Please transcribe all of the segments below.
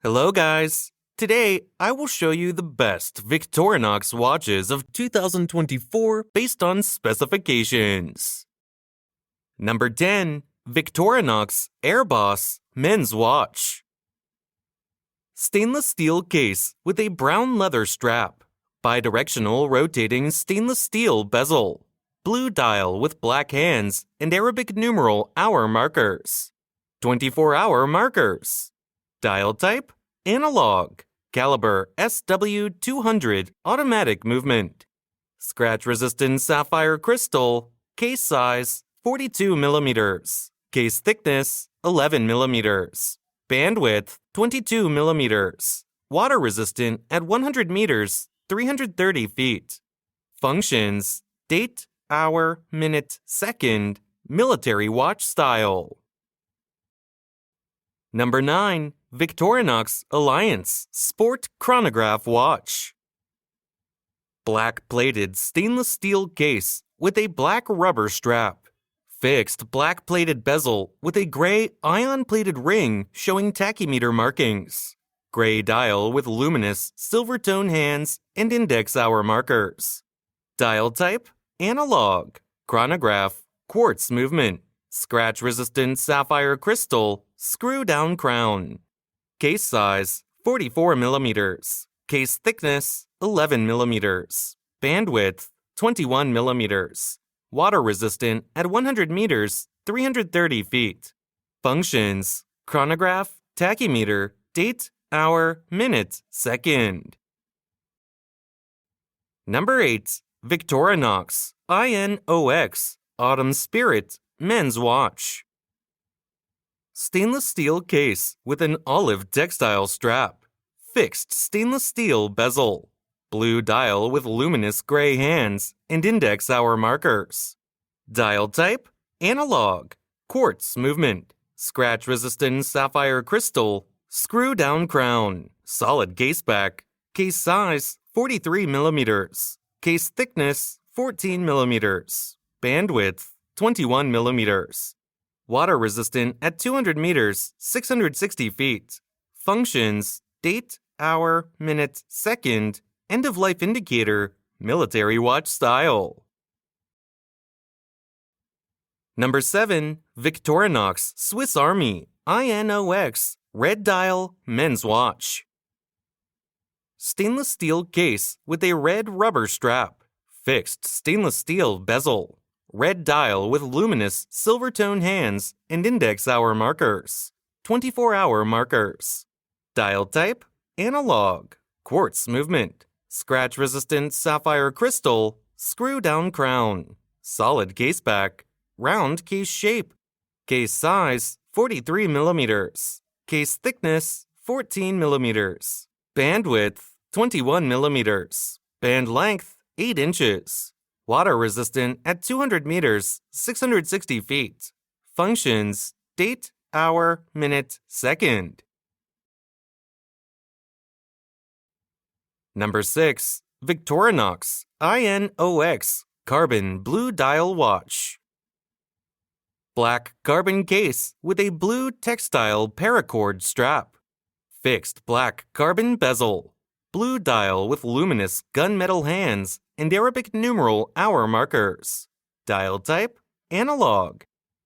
Hello guys! Today, I will show you the best Victorinox watches of 2024 based on specifications. Number 10. Victorinox AirBoss Men's Watch. Stainless steel case with a brown leather strap, bidirectional rotating stainless steel bezel, blue dial with black hands and Arabic numeral hour markers, 24-hour markers. Dial type, analog, caliber SW200 automatic movement. Scratch-resistant sapphire crystal, case size 42 mm, case thickness 11 mm, bandwidth 22 mm, water-resistant at 100 meters, 330 feet. Functions, date, hour, minute, second, military watch style. Number 9. Victorinox Alliance Sport Chronograph Watch. Black-plated stainless steel case with a black rubber strap. Fixed black-plated bezel with a gray ion-plated ring showing tachymeter markings. Gray dial with luminous silver tone hands and index hour markers. Dial type, analog, chronograph, quartz movement. Scratch-resistant sapphire crystal, screw-down crown. Case size, 44 mm. Case thickness, 11 mm. Bandwidth, 21 mm. Water-resistant at 100 meters, 330 feet. Functions, chronograph, tachymeter, date, hour, minute, second. Number 8. Victorinox I.N.O.X. Autumn Spirit Men's Watch. Stainless steel case with an olive textile strap. Fixed stainless steel bezel. Blue dial with luminous gray hands and index hour markers. Dial type, analog, quartz movement. Scratch-resistant sapphire crystal, screw-down crown, solid case back. Case size, 43 mm. Case thickness, 14 mm. Bandwidth, 21 mm. Water-resistant at 200 meters, 660 feet. Functions, date, hour, minute, second, end-of-life indicator, military watch style. Number 7. Victorinox Swiss Army I.N.O.X. Red Dial Men's Watch. Stainless steel case with a red rubber strap. Fixed stainless steel bezel. Red dial with luminous silver tone hands and index hour markers. 24-hour markers. Dial type, analog, quartz movement. Scratch-resistant sapphire crystal, screw-down crown. Solid case back, round case shape. Case size, 43 mm. Case thickness, 14 mm. Bandwidth, 21 mm. Band length, 8 inches. Water-resistant at 200 meters, 660 feet. Functions, date, hour, minute, second. Number 6. Victorinox I.N.O.X. Carbon Blue Dial Watch. Black carbon case with a blue textile paracord strap. Fixed black carbon bezel. Blue dial with luminous gunmetal hands and Arabic numeral hour markers. Dial type, analog.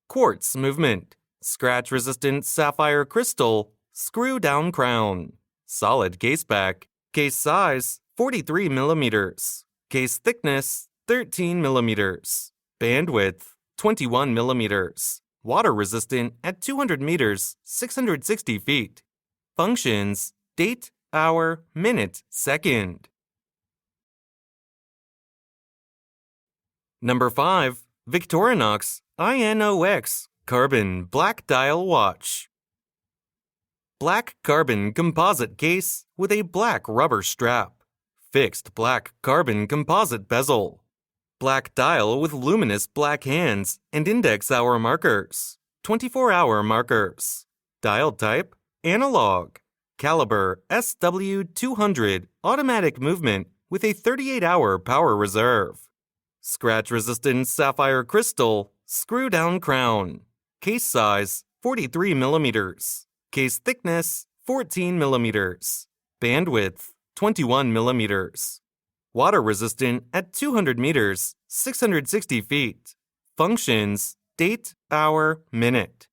Quartz movement. Scratch-resistant sapphire crystal, screw-down crown. Solid case back. Case size, 43 mm. Case thickness, 13 mm. Bandwidth, 21 mm. Water-resistant at 200 meters, 660 feet. Functions, date, hour, minute, second. Number 5. Victorinox I.N.O.X. Carbon Black Dial Watch. Black carbon composite case with a black rubber strap. Fixed black carbon composite bezel. Black dial with luminous black hands and index hour markers. 24-hour markers. Dial type, analog. Caliber SW200 automatic movement with a 38-hour power reserve. Scratch-resistant sapphire crystal, screw-down crown. Case size, 43 mm. Case thickness, 14 millimeters. Bandwidth, 21 millimeters. Water resistant at 200 meters, 660 feet. Functions, date, hour, minute.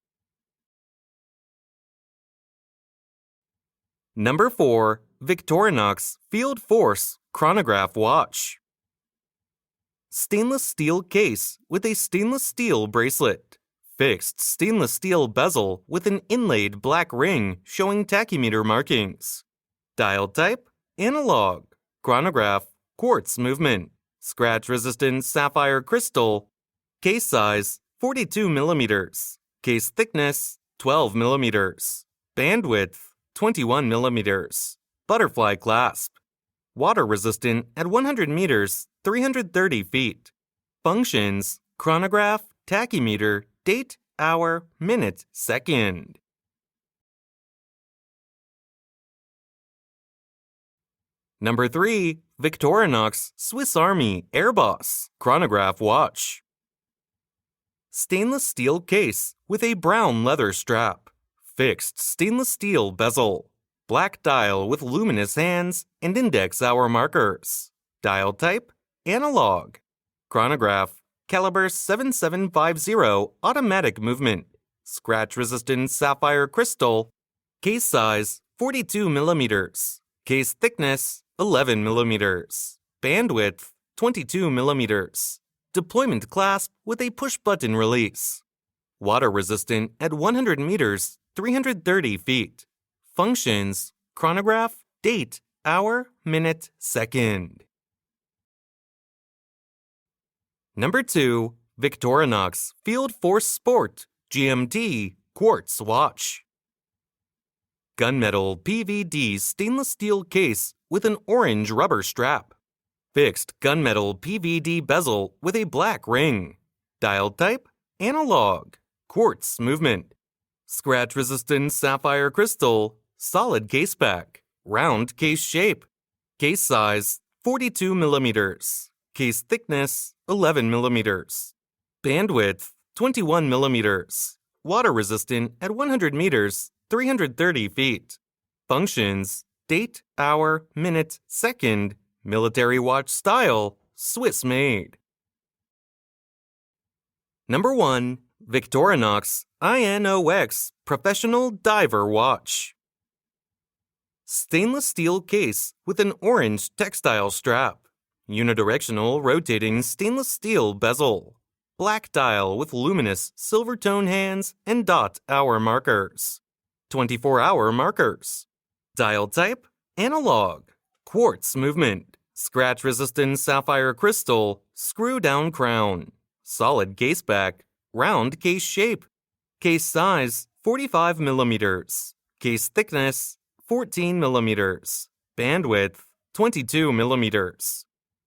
Number 4. Victorinox FieldForce Chronograph Watch. Stainless steel case with a stainless steel bracelet. Fixed stainless steel bezel with an inlaid black ring showing tachymeter markings. Dial type, analog. Chronograph, quartz movement. Scratch-resistant sapphire crystal. Case size, 42 millimeters. Case thickness, 12 millimeters. Bandwidth, 21 millimeters. Butterfly clasp. Water resistant at 100 meters, 330 feet. Functions, chronograph, tachymeter, date, hour, minute, second. Number 3. Victorinox Swiss Army AirBoss Chronograph Watch. Stainless steel case with a brown leather strap. Fixed stainless steel bezel. Black dial with luminous hands and index hour markers. Dial type, analog. Chronograph, caliber 7750 automatic movement. Scratch-resistant sapphire crystal. Case size, 42 millimeters. Case thickness, 11 millimeters. Bandwidth, 22 millimeters. Deployment clasp with a push-button release. Water resistant at 100 meters, 330 feet. Functions, chronograph, date, hour, minute, second. Number 2. Victorinox FieldForce Sport GMT Quartz Watch. Gunmetal PVD stainless steel case with an orange rubber strap. Fixed gunmetal PVD bezel with a black ring. Dial type, analog. Quartz movement. Scratch-resistant sapphire crystal. Solid case back. Round case shape. Case size, 42 millimeters. Case thickness, 11 millimeters. Bandwidth, 21 millimeters. Water resistant at 100 meters, 330 feet. Functions, date, hour, minute, second. Military watch style, Swiss made. Number 1. Victorinox I.N.O.X Professional Diver Watch. Stainless steel case with an orange textile strap. Unidirectional rotating stainless steel bezel. Black dial with luminous silver tone hands and dot hour markers. 24-hour markers. Dial type, analog. Quartz movement. Scratch-resistant sapphire crystal. Screw-down crown. Solid case back. Round case shape. Case size, 45 millimeters. Case thickness, 14 millimeters. Bandwidth, 22 millimeters.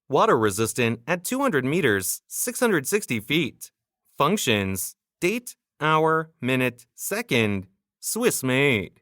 Water resistant at 200 meters, 660 feet. Functions, date, hour, minute, second. Swiss made.